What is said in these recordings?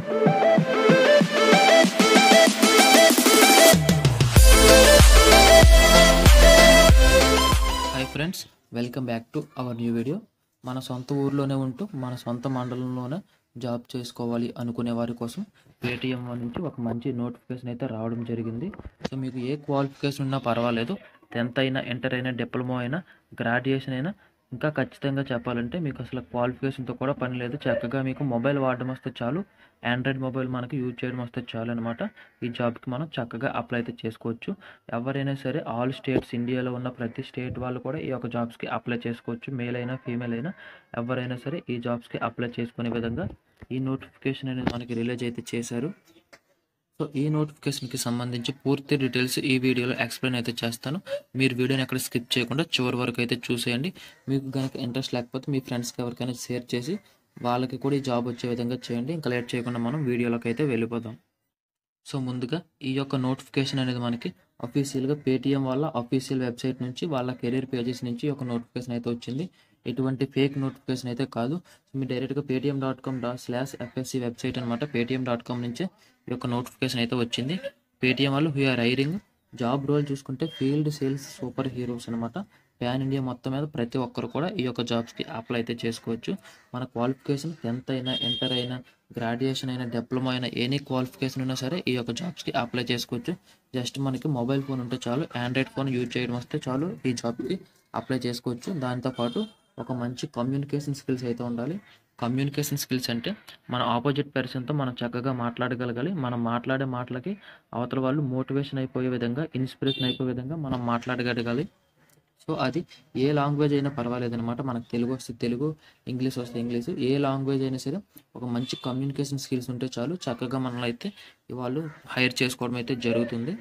Hi friends, welcome back to our new video. మన సొంత ఊర్లోనే ఉంటూ మన సొంత మండలంలోనే జాబ్ చేసుకోవాలి అనుకునే వారి కోసం పేటీఎం నుంచి ఒక మంచి నోటిఫికేషన్ అయితే రావడం జరిగింది. సో మీకు ఏ క్వాలిఫికేషన్ ఉన్నా పర్వాలేదు, 10th అయినా, ఇంటర్ అయినా, డిప్లొమా అయినా, గ్రాడ్యుయేషన్ అయినా, ఇంకా ఖచ్చితంగా చెప్పాలంటే మీకు అసలు క్వాలిఫికేషన్తో కూడా పని లేదు. చక్కగా మీకు మొబైల్ వాడడం వస్తే చాలు, ఆండ్రాయిడ్ మొబైల్ మనకి యూజ్ చేయడం వస్తే చాలు అనమాట. ఈ జాబ్కి మనం చక్కగా అప్లై అయితే చేసుకోవచ్చు. ఎవరైనా సరే ఆల్ స్టేట్స్, ఇండియాలో ఉన్న ప్రతి స్టేట్ వాళ్ళు కూడా ఈ యొక్క జాబ్స్కి అప్లై చేసుకోవచ్చు. మేల్ అయినా, ఫీమేల్ అయినా ఎవరైనా సరే ఈ జాబ్స్కి అప్లై చేసుకునే విధంగా ఈ నోటిఫికేషన్ అనేది మనకి రిలీజ్ అయితే చేశారు. సో ఈ నోటిఫికేషన్కి సంబంధించి పూర్తి డీటెయిల్స్ ఈ వీడియోలో ఎక్స్ప్లెయిన్ అయితే చేస్తాను. మీరు వీడియోని ఎక్కడ స్కిప్ చేయకుండా చివరి వరకు అయితే చూసేయండి. మీకు కనుక ఇంట్రెస్ట్ లేకపోతే మీ ఫ్రెండ్స్కి ఎవరికైనా షేర్ చేసి వాళ్ళకి కూడా ఈ జాబ్ వచ్చే విధంగా చేయండి. ఇంకా లేట్ చేయకుండా మనం వీడియోలోకి అయితే వెళ్ళిపోదాం. సో ముందుగా ఈ యొక్క నోటిఫికేషన్ అనేది మనకి అఫీషియల్గా పేటీఎం వాళ్ళ అఫీషియల్ వెబ్సైట్ నుంచి, వాళ్ళ కెరీర్ పేజెస్ నుంచి ఒక నోటిఫికేషన్ అయితే వచ్చింది. ఎటువంటి ఫేక్ నోటిఫికేషన్ అయితే కాదు. మీరు డైరెక్ట్గా paytm.com/fsc వెబ్సైట్ అనమాట, paytm.com నుంచే ఈ యొక్క నోటిఫికేషన్ అయితే వచ్చింది. పేటీఎం వాళ్ళు వీఆర్ హైరింగ్. జాబ్ రోల్ చూసుకుంటే ఫీల్డ్ సేల్స్ సూపర్ హీరోస్ అనమాట. ప్యాన్ ఇండియా మొత్తం మీద ప్రతి ఒక్కరు కూడా ఈ యొక్క జాబ్స్కి అప్లై అయితే చేసుకోవచ్చు. మన క్వాలిఫికేషన్ 10th అయినా, ఇంటర్ అయినా, గ్రాడ్యుయేషన్ అయినా, డిప్లొమా అయినా, ఎనీ క్వాలిఫికేషన్ ఉన్నా సరే ఈ యొక్క జాబ్స్కి అప్లై చేసుకోవచ్చు. జస్ట్ మనకి మొబైల్ ఫోన్ ఉంటే చాలు, ఆండ్రాయిడ్ ఫోన్ యూజ్ చేయడం వస్తే చాలు ఈ జాబ్కి అప్లై చేసుకోవచ్చు. దాంతోపాటు ఒక మంచి కమ్యూనికేషన్ స్కిల్స్ అయితే ఉండాలి. కమ్యూనికేషన్ స్కిల్స్ అంటే మన ఆపోజిట్ పర్సన్తో మనం చక్కగా మాట్లాడగలగాలి. మనం మాట్లాడే మాటలకి అవతల వాళ్ళు మోటివేషన్ అయిపోయే విధంగా, ఇన్స్పిరేషన్ అయిపోయే విధంగా మనం మాట్లాడగలగాలి. సో అది ఏ లాంగ్వేజ్ అయినా పర్వాలేదు అనమాట. మనకు తెలుగు వస్తే తెలుగు, ఇంగ్లీష్ వస్తే ఇంగ్లీష్, ఏ లాంగ్వేజ్ అయినా సరే ఒక మంచి కమ్యూనికేషన్ స్కిల్స్ ఉంటే చాలు, చక్కగా మనల్ని అయితే వాళ్ళు హైర్ చేసుకోవడం అయితే జరుగుతుంది.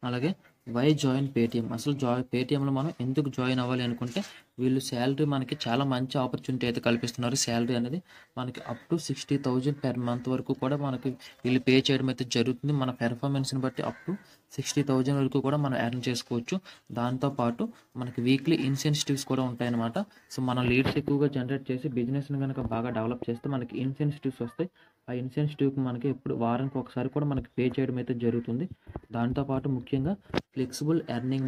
అలాగే వై జాయిన్ పేటీఎం, అసలు పేటీఎంలో మనం ఎందుకు జాయిన్ అవ్వాలి అనుకుంటే, వీళ్ళు శాలరీ మనకి చాలా మంచి ఆపర్చునిటీ అయితే కల్పిస్తున్నారు. శాలరీ అనేది మనకి అప్ టు 60,000 పెర్ మంత్ వరకు కూడా మనకి వీళ్ళు పే చేయడం అయితే జరుగుతుంది. మన పెర్ఫార్మెన్స్ని బట్టి అప్ టు 60,000 వరకు కూడా మనం ఎర్న్ చేసుకోవచ్చు. దాంతోపాటు మనకి వీక్లీ ఇన్సెన్సిటివ్స్ కూడా ఉంటాయన్నమాట. సో మనం లీడ్స్ ఎక్కువగా జనరేట్ చేసి బిజినెస్ని కనుక బాగా డెవలప్ చేస్తే మనకి ఇన్సెన్సిటివ్స్ వస్తాయి. ఆ ఇన్సెన్సిటివ్కి మనకి ఎప్పుడు వారానికి ఒకసారి కూడా మనకి పే చేయడం అయితే జరుగుతుంది. దాంతోపాటు ముఖ్యంగా ఫ్లెక్సిబుల్ ఎర్నింగ్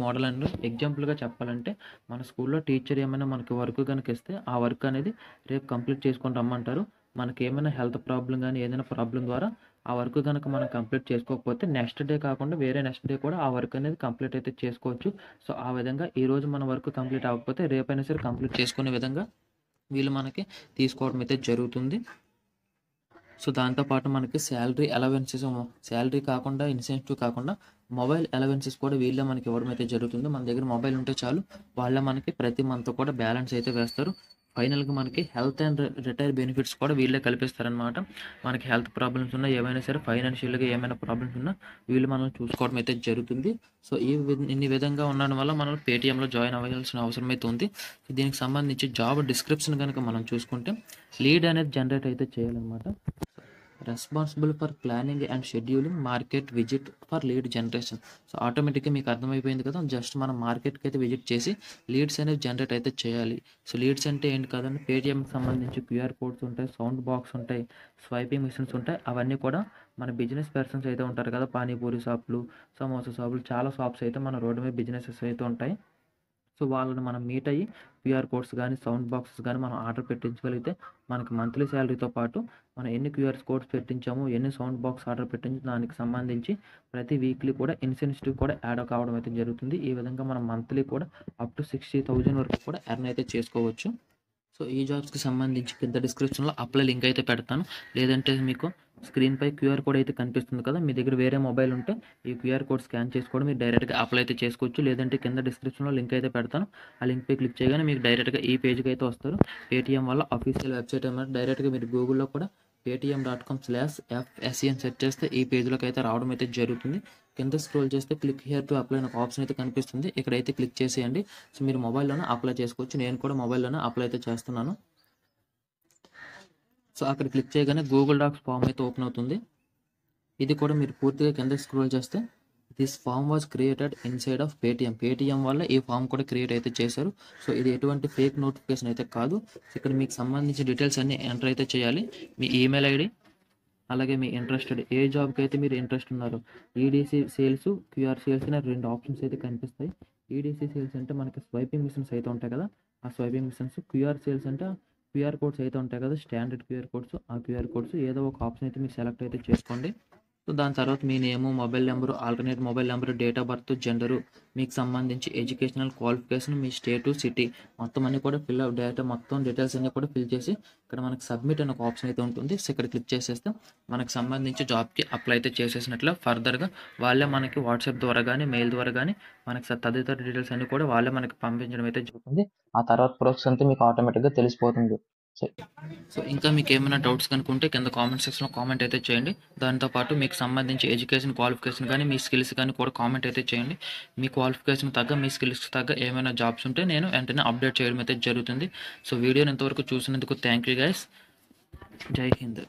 మోడల్ అని ఎగ్జాంపుల్గా చెప్పాలంటే, మన స్కూల్లో టీచర్ ఏమైనా మనకి వర్క్ కనుక ఇస్తే ఆ వర్క్ అనేది రేపు కంప్లీట్ చేసుకొని రమ్మంటారు. మనకి ఏమైనా హెల్త్ ప్రాబ్లం కానీ ఏదైనా ప్రాబ్లం ద్వారా ఆ వర్క్ కనుక మనం కంప్లీట్ చేసుకోకపోతే నెక్స్ట్ డే కాకుండా వేరే నెక్స్ట్ డే కూడా ఆ వర్క్ అనేది కంప్లీట్ అయితే చేసుకోవచ్చు. సో ఆ విధంగా ఈరోజు మన వర్క్ కంప్లీట్ అవ్వకపోతే రేపైనా సరే కంప్లీట్ చేసుకునే విధంగా వీళ్ళు మనకి తీసుకోవడం అయితే జరుగుతుంది. సో దాంతోపాటు మనకి శాలరీ కాకుండా, ఇన్సెంటివ్ కాకుండా మొబైల్ అలవెన్సెస్ కూడా వీళ్ళే మనకి ఇవ్వడం అయితే జరుగుతుంది. మన దగ్గర మొబైల్ ఉంటే చాలు, వాళ్ళే మనకి ప్రతి మంత్ కూడా బ్యాలెన్స్ అయితే వేస్తారు. ఫైనల్గా మనకి హెల్త్ అండ్ రిటైర్ బెనిఫిట్స్ కూడా వీళ్ళే కల్పిస్తారనమాట. మనకి హెల్త్ ప్రాబ్లమ్స్ ఉన్నా, ఏమైనా సరే ఫైనాన్షియల్గా ఏమైనా ప్రాబ్లమ్స్ ఉన్నా వీళ్ళు మనం చూసుకోవడం అయితే జరుగుతుంది. సో ఇన్ని విధంగా ఉండడం వల్ల మనం పేటీఎంలో జాయిన్ అవ్వాల్సిన అవసరం అయితే ఉంది. దీనికి సంబంధించి జాబ్ డిస్క్రిప్షన్ కనుక మనం చూసుకుంటే, లీడ్ అనేది జనరేట్ అయితే చేయాలన్నమాట. Responsible for planning and scheduling market visit for lead generation. So ఆటోమేటిక్గా మీకు అర్థమైపోయింది కదా, జస్ట్ మనం మార్కెట్కి అయితే విజిట్ చేసి లీడ్స్ అనేవి జనరేట్ అయితే చేయాలి. సో లీడ్స్ అంటే ఏంటి కదండి, పేటీఎంకి సంబంధించి క్యూఆర్ కోడ్స్ ఉంటాయి, సౌండ్ బాక్స్ ఉంటాయి, స్వైపింగ్ మిషన్స్ ఉంటాయి. అవన్నీ కూడా మన బిజినెస్ పర్సన్స్ అయితే ఉంటారు కదా, పానీపూరి షాపులు, సమోసా షాపులు, చాలా షాప్స్ అయితే మన రోడ్డు మీద బిజినెసెస్ అయితే ఉంటాయి. సో వాళ్ళని మనం మీట్ అయ్యి క్యూఆర్ కోడ్స్ కానీ, సౌండ్ బాక్సెస్ కానీ మనం ఆర్డర్ పెట్టించగలిగితే మనకి మంత్లీ శాలరీతో పాటు మనం ఎన్ని క్యూఆర్ కోడ్స్ పెట్టించాము, ఎన్ని సౌండ్ బాక్స్ ఆర్డర్ పెట్టించాము, దానికి సంబంధించి ప్రతి వీక్లీ కూడా ఇన్సెన్సిటివ్ కూడా యాడ్ కావడం అయితే జరుగుతుంది. ఈ విధంగా మనం మంత్లీ కూడా అప్ టు 60,000 వరకు కూడా ఎర్న్ అయితే చేసుకోవచ్చు. సో ఈ జాబ్స్కి సంబంధించి కింద డిస్క్రిప్షన్లో అప్లై లింక్ అయితే పెడతాను. లేదంటే మీకు స్క్రీన్పై క్యూఆర్ కోడ్ అయితే కనిపిస్తుంది కదా, మీ దగ్గర వేరే మొబైల్ ఉంటే ఈ క్యూఆర్ కోడ్ స్కాన్ చేసుకోవడం మీరు డైరెక్ట్గా అప్లై అయితే చేసుకోవచ్చు. లేదంటే కింద డిస్క్రిప్షన్లో లింక్ అయితే పెడతాను. ఆ లింక్పై క్లిక్ చేయగానే మీకు డైరెక్ట్గా ఈ పేజ్కి అయితే వస్తారు. పేటీఎం వల్ల అఫీషియల్ వెబ్సైట్ అన్నమాట. డైరెక్ట్గా మీరు గూగుల్లో కూడా paytm.com/fsc అని సెర్చ్ చేస్తే ఈ పేజ్లోకి అయితే రావడం అయితే జరుగుతుంది. కింద స్క్రోల్ చేస్తే క్లిక్ హియర్ టు అప్లై ఒక ఆప్షన్ అయితే కనిపిస్తుంది. ఇక్కడైతే క్లిక్ చేసేయండి. సో మీరు మొబైల్లోనే అప్లై చేసుకోవచ్చు. నేను కూడా మొబైల్లోనే అప్లై అయితే చేస్తున్నాను. సో అక్కడ క్లిక్ చేయగానే గూగుల్ డాక్స్ ఫామ్ అయితే ఓపెన్ అవుతుంది. ఇది కూడా మీరు పూర్తిగా కింద స్క్రోల్ చేస్తే this form was created inside of Paytm వల్ల ఈ ఫామ్ కూడా క్రియేట్ అయితే చేశారు. సో ఇది ఎటువంటి ఫేక్ నోటిఫికేషన్ అయితే కాదు. ఇక్కడ మీకు సంబంధించిన డీటెయిల్స్ అన్నీ ఎంటర్ అయితే చేయాలి. మీ ఈమెయిల్ ఐడి, అలాగే మీ ఏ జాబ్కి అయితే మీరు ఇంట్రెస్ట్ ఉన్నారో. ఈడీసీ సేల్స్, క్యూఆర్ సేల్స్ అనే 2 ఆప్షన్స్ అయితే కనిపిస్తాయి. ఈడీసీ సేల్స్ అంటే మనకి స్వైపింగ్ మిషన్స్ అయితే ఉంటాయి కదా, ఆ స్వైపింగ్ మిషన్స్. క్యూఆర్ సేల్స్ అంటే క్యూఆర్ కోడ్స్ అయితే ఉంటాయి కదా, స్టాండర్డ్ క్యూఆర్ కోడ్స్. ఆ క్యూఆర్ కోడ్స్ ఏదో ఒక ఆప్షన్ అయితే మీరు సెలెక్ట్ అయితే చేసుకోండి. సో దాని తర్వాత మీ name, mobile number, alternate mobile number, date of birth, gender, మీకు సంబంధించి ఎడ్యుకేషనల్ క్వాలిఫికేషన్, మీ స్టేటు, సిటీ మొత్తం అన్నీ కూడా డేటా మొత్తం డీటెయిల్స్ అన్నీ కూడా ఫిల్ చేసి ఇక్కడ మనకి సబ్మిట్ అనే ఒక ఆప్షన్ అయితే ఉంటుంది. సో ఇక్కడ క్లిక్ చేసేస్తే మనకు సంబంధించి జాబ్కి అప్లై అయితే చేసేసినట్లు ఫర్దర్గా వాళ్ళే మనకి వాట్సాప్ ద్వారా కానీ, మెయిల్ ద్వారా కానీ మనకి తదితర డీటెయిల్స్ అన్నీ కూడా వాళ్ళే మనకి పంపించడం అయితే జరుగుతుంది. ఆ తర్వాత ప్రాసెస్ అంతా మీకు ఆటోమేటిక్గా తెలిసిపోతుంది. సో సో ఇంకా మీకు ఏమైనా డౌట్స్ కనుకుంటే కింద కామెంట్ సెక్షన్లో కామెంట్ అయితే చేయండి. దాంతోపాటు మీకు సంబంధించి ఎడ్యుకేషన్ క్వాలిఫికేషన్ కానీ, మీ స్కిల్స్ కానీ కూడా కామెంట్ అయితే చేయండి. మీ క్వాలిఫికేషన్ తగ్గ, మీ స్కిల్స్కి తగ్గ ఏమైనా జాబ్స్ ఉంటే నేను వెంటనే అప్డేట్ చేయడం అయితే జరుగుతుంది. సో వీడియోని ఇంతవరకు చూసినందుకు థ్యాంక్ యూ గైస్. జై హింద్.